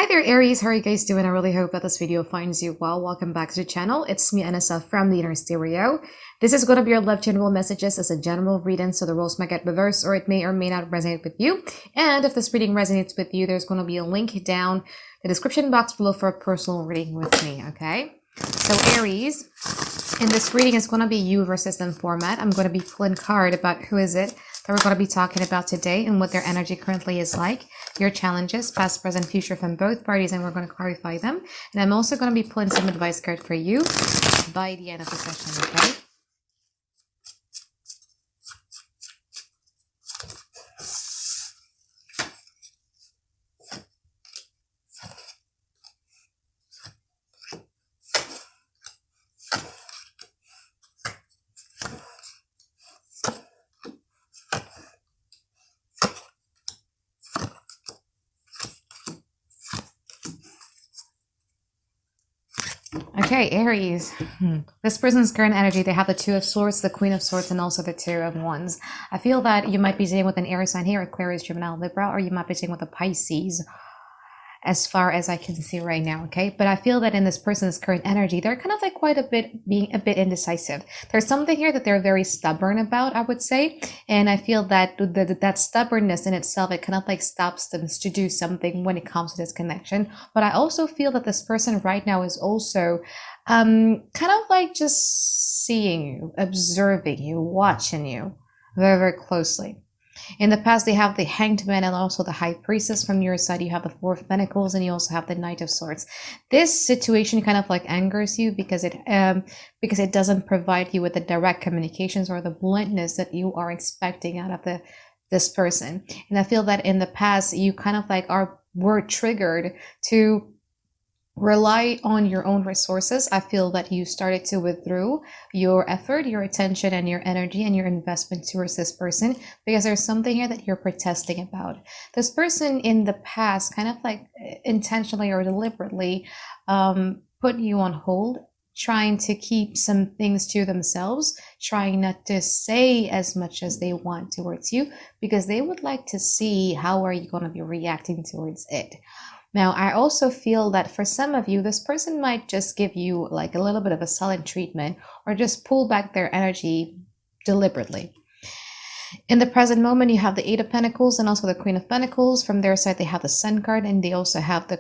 there, Aries. How are you guys doing? I really hope that this video finds you well. Welcome back to the channel. It's me, Anisa, from the Inner Stereo. This is going to be your love general messages as a general reading, so the roles might get reversed or it may or may not resonate with you. And if this reading resonates with you, there's going to be a link down the description box below for a personal reading with me, okay? So Aries, in this reading, it's going to be you versus them format. I'm going to be pulling card about who is it that we're going to be talking about today and what their energy currently is like, your challenges, past, present, future from both parties, and we're going to clarify them. And I'm also going to be pulling some advice card for you by the end of the session, okay? Okay, Aries. This person's current energy, they have the Two of Swords, the Queen of Swords, and also the Two of Wands. I feel that you might be dealing with an Aries sign here, Aquarius, Gemini, Libra, or you might be dealing with a Pisces, as far as I can see right now, okay? But I feel that in this person's current energy, they're kind of like being a bit indecisive. There's something here that they're very stubborn about, I would say. And I feel that that stubbornness in itself, it kind of like stops them to do something when it comes to this connection. But I also feel that this person right now is also kind of like just seeing you, observing you, watching you very, very closely. In the past, they have the Hanged Man and also the High Priestess. From your side, you have the Four of Pentacles and you also have the Knight of Swords. This situation kind of like angers you because it doesn't provide you with the direct communications or the bluntness that you are expecting out of this person. And I feel that in the past, you kind of like were triggered to rely on your own resources. I feel that you started to withdraw your effort, your attention, and your energy and your investment towards this person because there's something here that you're protesting about. This person in the past kind of like intentionally or deliberately put you on hold, trying to keep some things to themselves, trying not to say as much as they want towards you because they would like to see how are you going to be reacting towards it. Now, I also feel that for some of you, this person might just give you like a little bit of a silent treatment or just pull back their energy deliberately. In the present moment, you have the Eight of Pentacles and also the Queen of Pentacles. From their side, they have the Sun card and they also have the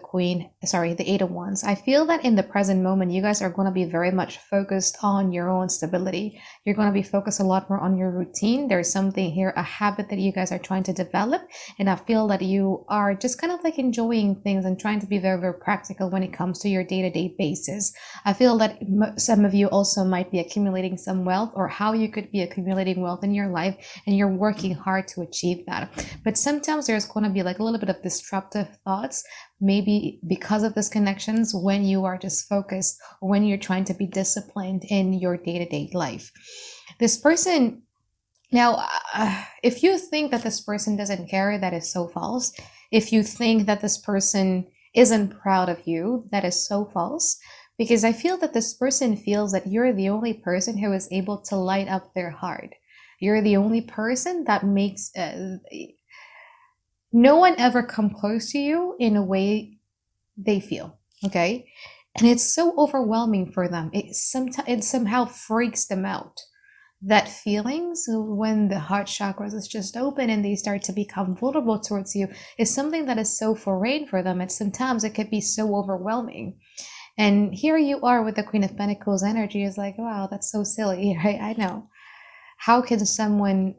Eight of Wands. I feel that in the present moment, you guys are going to be very much focused on your own stability. You're going to be focused a lot more on your routine. There's something here, a habit that you guys are trying to develop. And I feel that you are just kind of like enjoying things and trying to be very, very practical when it comes to your day-to-day basis. I feel that some of you also might be accumulating some wealth or how you could be accumulating wealth in your life, and you're working hard to achieve that. But sometimes there's going to be like a little bit of disruptive thoughts, maybe because of these connections, when you are just focused, or when you're trying to be disciplined in your day-to-day life. This person, now, if you think that this person doesn't care, that is so false. If you think that this person isn't proud of you, that is so false. Because I feel that this person feels that you're the only person who is able to light up their heart. You're the only person that makes no one ever come close to you in a way they feel, okay? And it's so overwhelming for them. It somehow freaks them out. That feelings when the heart chakras is just open and they start to become vulnerable towards you is something that is so foreign for them. And sometimes it could be so overwhelming. And here you are with the Queen of Pentacles energy is like, wow, that's so silly, right? I know. How can someone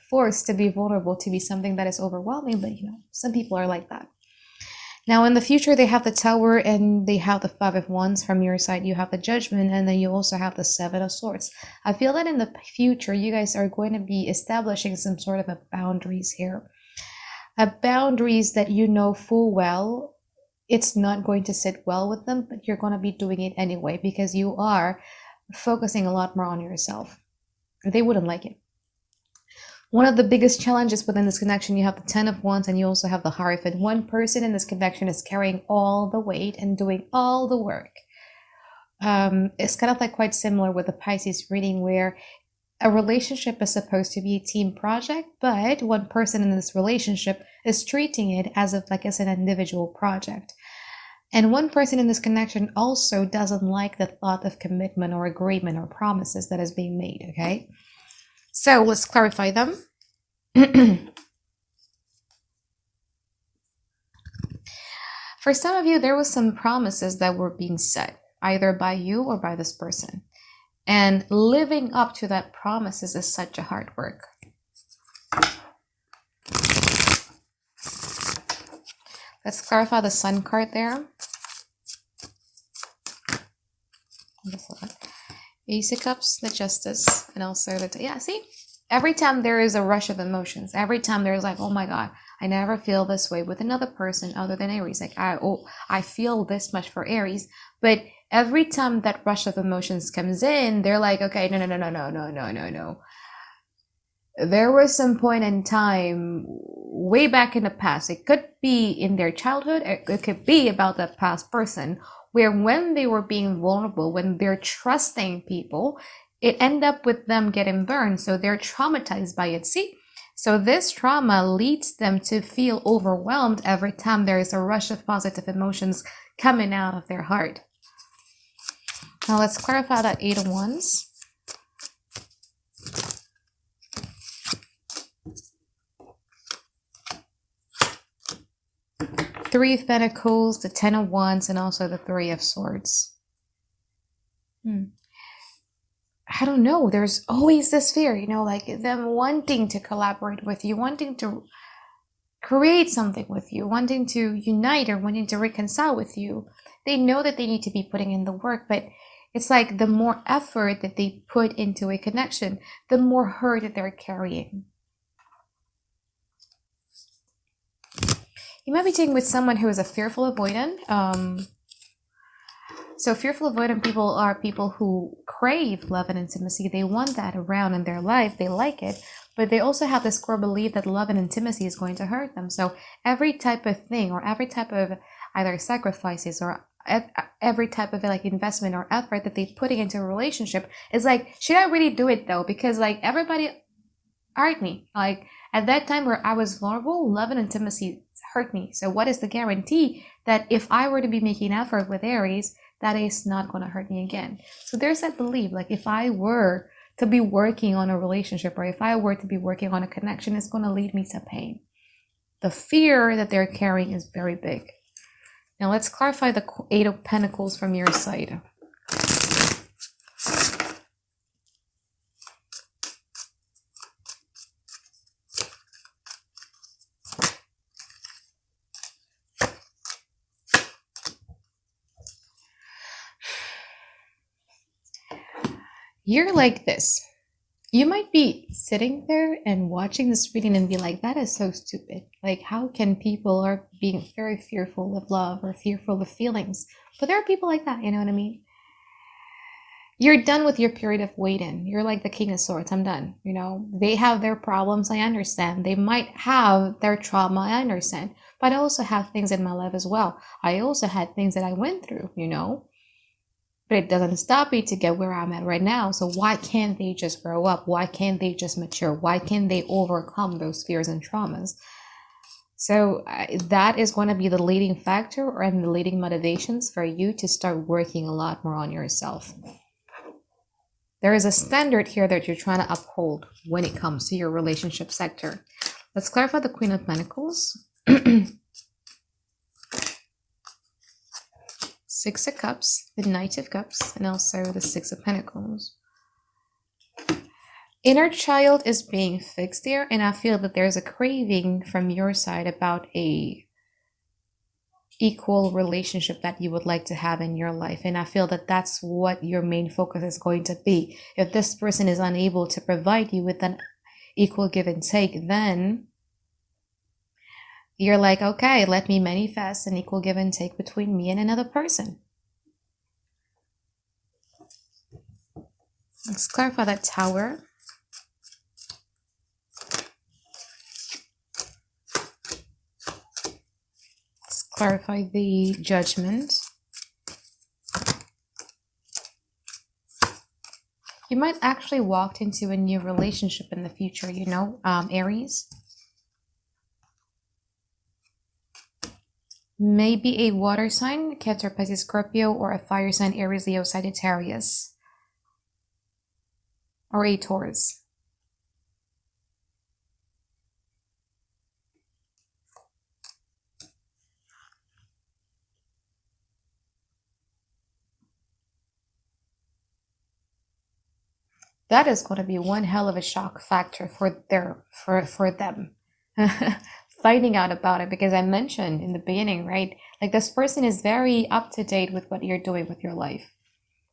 forced to be vulnerable to be something that is overwhelming? But you know, some people are like that. Now in the future, they have the Tower and they have the Five of Wands. From your side, you have the Judgment, and then you also have the Seven of Swords. I feel that in the future, you guys are going to be establishing some sort of a boundaries here. A boundaries that you know full well it's not going to sit well with them, but you're going to be doing it anyway because you are focusing a lot more on yourself. They wouldn't like it. One of the biggest challenges within this connection, you have the Ten of Wands and you also have the Hierophant. One person in this connection is carrying all the weight and doing all the work. It's kind of like quite similar with the Pisces reading where a relationship is supposed to be a team project, but one person in this relationship is treating it as if like it's an individual project. And one person in this connection also doesn't like the thought of commitment or agreement or promises that is being made, okay? So let's clarify them. For some of you, there was some promises that were being set, either by you or by this person. And living up to that promises is such a hard work. Let's clarify the Sun card there. Ace of Cups, the Justice, and also the... Yeah, see? Every time there is a rush of emotions, every time there's like, oh my God, I never feel this way with another person other than Aries. Like, I feel this much for Aries. But every time that rush of emotions comes in, they're like, okay, no. There was some point in time way back in the past. It could be in their childhood. It could be about that past person where when they were being vulnerable, when they're trusting people, it ended up with them getting burned. So they're traumatized by it. See? So this trauma leads them to feel overwhelmed every time there is a rush of positive emotions coming out of their heart. Now let's clarify that Eight of Wands. Three of Pentacles, the Ten of Wands, and also the Three of Swords. I don't know. There's always this fear, you know, like them wanting to collaborate with you, wanting to create something with you, wanting to unite or wanting to reconcile with you. They know that they need to be putting in the work, but it's like the more effort that they put into a connection, the more hurt that they're carrying. You might be dealing with someone who is a fearful avoidant. So fearful avoidant people are people who crave love and intimacy. They want that around in their life. They like it, but they also have this core belief that love and intimacy is going to hurt them. So every type of thing or every type of either sacrifices or every type of like investment or effort that they're putting into a relationship is like, should I really do it though? Because like everybody hurt me. Like at that time where I was vulnerable, love and intimacy hurt me. So what is the guarantee that if I were to be making effort with Aries, that is not going to hurt me again? So there's that belief, like if I were to be working on a relationship or if I were to be working on a connection, it's going to lead me to pain. The fear that they're carrying is very big. Now let's clarify the Eight of Pentacles from your side. You're like this. You might be sitting there and watching this reading and be like, that is so stupid. Like, how can people are being very fearful of love or fearful of feelings? But there are people like that, you know what I mean? You're done with your period of waiting. You're like the King of Swords. I'm done. You know, they have their problems. I understand. They might have their trauma. I understand. But I also have things in my life as well. I also had things that I went through, you know. But it doesn't stop me to get where I'm at right now. So why can't they just grow up? Why can't they just mature? Why can't they overcome those fears and traumas? So that is going to be the leading factor and the leading motivations for you to start working a lot more on yourself. There is a standard here that you're trying to uphold when it comes to your relationship sector. Let's clarify the Queen of Pentacles. Six of Cups, the Knight of Cups, and also the Six of Pentacles. Inner child is being fixed there, and I feel that there's a craving from your side about a equal relationship that you would like to have in your life. And I feel that that's what your main focus is going to be. If this person is unable to provide you with an equal give and take, then you're like, okay, let me manifest an equal give and take between me and another person. Let's clarify that Tower. Let's clarify the Judgment. You might actually walk into a new relationship in the future, you know, Aries. Maybe a water sign, Cancer, Pisces, Scorpio, or a fire sign, Aries, Leo, Sagittarius, or a Taurus. That is going to be one hell of a shock factor for them finding out about it, because I mentioned in the beginning, right? Like, this person is very up to date with what you're doing with your life.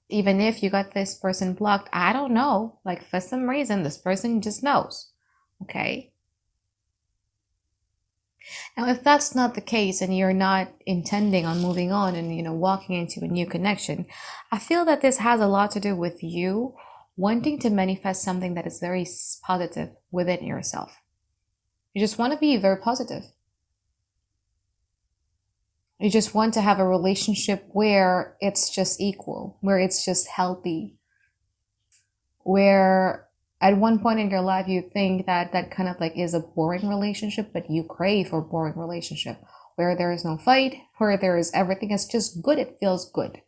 Even if you got this person blocked, I don't know. Like, for some reason, this person just knows. Okay. Now, if that's not the case and you're not intending on moving on and, walking into a new connection, I feel that this has a lot to do with you wanting to manifest something that is very positive within yourself. You just want to be very positive. You just want to have a relationship where it's just equal, where it's just healthy, where at one point in your life you think that that kind of like is a boring relationship, but you crave for a boring relationship where there is no fight, where there is everything is just good. It feels good.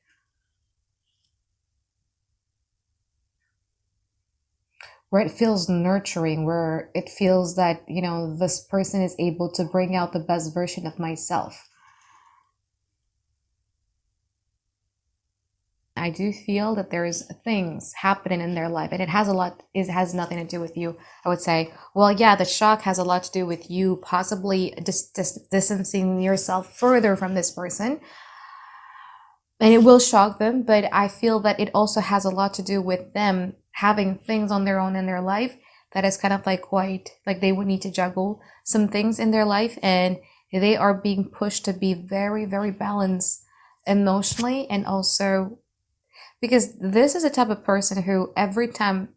Where it feels nurturing, where it feels that, this person is able to bring out the best version of myself. I do feel that there's things happening in their life, and it has nothing to do with you. I would say, well, yeah, the shock has a lot to do with you possibly distancing yourself further from this person, and it will shock them, but I feel that it also has a lot to do with them having things on their own in their life that is kind of like quite like they would need to juggle some things in their life, and they are being pushed to be very, very balanced emotionally, and also because this is a type of person who every time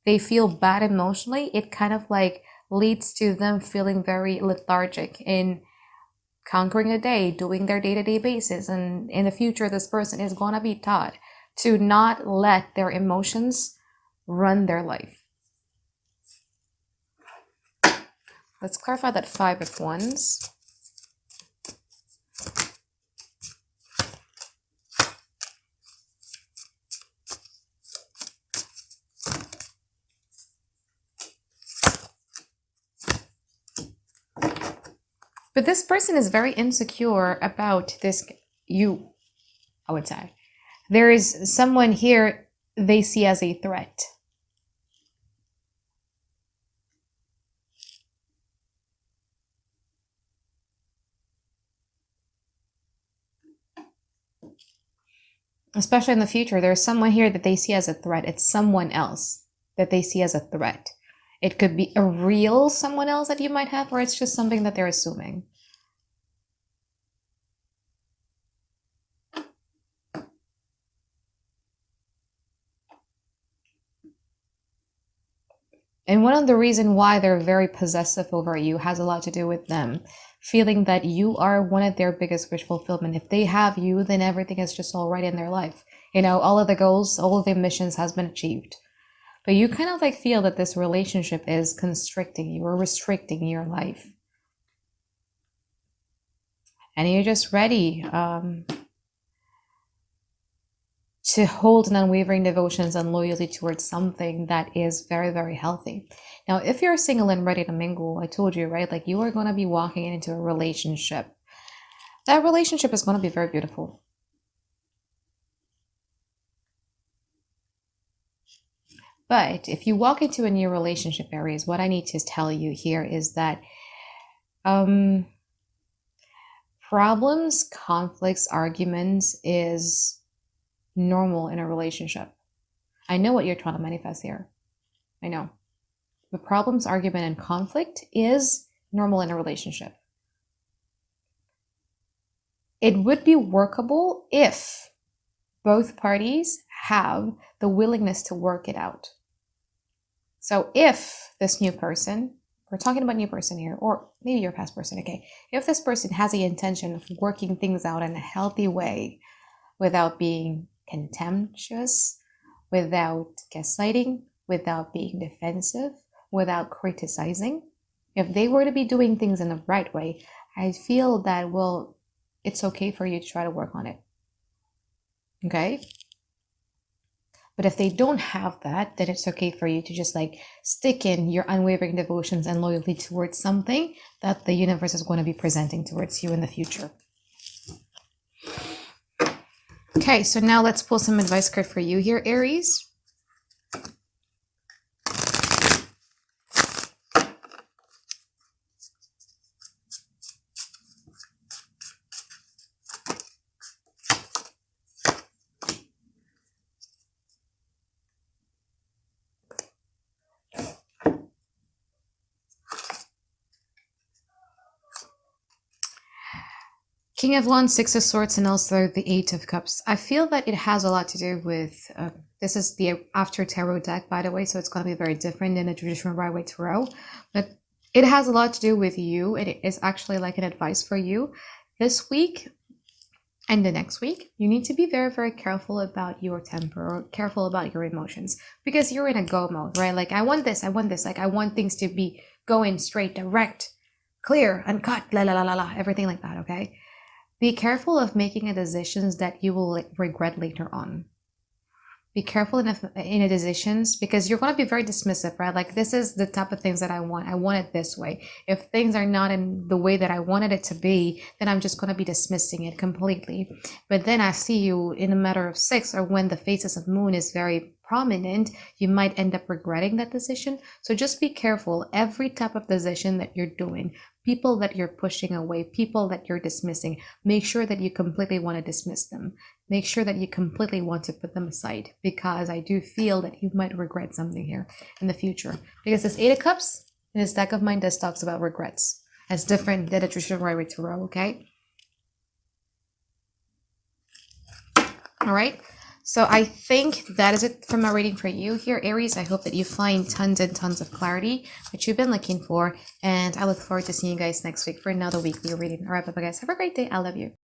they feel bad emotionally, it kind of like leads to them feeling very lethargic in conquering a day, doing their day-to-day basis. And in the future, this person is going to be taught to not let their emotions run their life. Let's clarify that 5 of Wands. But this person is very insecure about you, I would say. There is someone here they see as a threat. Especially in the future, there's someone here that they see as a threat. It's someone else that they see as a threat. It could be a real someone else that you might have, or it's just something that they're assuming. And one of the reasons why they're very possessive over you has a lot to do with them feeling that you are one of their biggest wish fulfillment. If they have you, then everything is just all right in their life. All of the goals, all of the missions has been achieved. But you kind of like feel that this relationship is constricting you or restricting your life. And you're just ready to hold an unwavering devotions and loyalty towards something that is very, very healthy. Now, if you're single and ready to mingle, I told you, right? Like, you are going to be walking into a relationship. That relationship is going to be very beautiful. But if you walk into a new relationship, Aries, what I need to tell you here is that problems, conflicts, arguments is normal in a relationship. I know what you're trying to manifest here. I know. The problems, argument, and conflict is normal in a relationship. It would be workable if both parties have the willingness to work it out. So if this new person, we're talking about new person here, or maybe your past person, okay, if this person has the intention of working things out in a healthy way without being contemptuous, without gaslighting, without being defensive, without criticizing, if they were to be doing things in the right way, I feel that, well, it's okay for you to try to work on it. Okay? But if they don't have that, then it's okay for you to just like stick in your unwavering devotions and loyalty towards something that the universe is going to be presenting towards you in the future. Okay, so now let's pull some advice card for you here, Aries. King of Wands, Six of Swords, and also the Eight of Cups. I feel that it has a lot to do with, this is the After Tarot deck, by the way, so it's going to be very different than the traditional Rider-Waite Tarot. But it has a lot to do with you. It is actually like an advice for you. This week and the next week, you need to be very, very careful about your temper, or careful about your emotions, because you're in a go mode, right? Like, I want this, like, I want things to be going straight, direct, clear, uncut, la la la la la, everything like that, okay? Be careful of making decisions that you will regret later on. Be careful in the decisions, because you're going to be very dismissive, right? Like, this is the type of things that I want. I want it this way. If things are not in the way that I wanted it to be, then I'm just going to be dismissing it completely. But then I see you in a matter of 6, or when the phases of moon is very prominent, you might end up regretting that decision. So just be careful. Every type of decision that you're doing, people that you're pushing away, people that you're dismissing, make sure that you completely want to dismiss them. Make sure that you completely want to put them aside, because I do feel that you might regret something here in the future. Because this Eight of Cups in this deck of mine does talks about regrets. It's different than the traditional Rider-Waite Tarot, okay? All right. So I think that is it for my reading for you here, Aries. I hope that you find tons and tons of clarity that you've been looking for. And I look forward to seeing you guys next week for another weekly reading. All right, bye-bye, guys. Have a great day. I love you.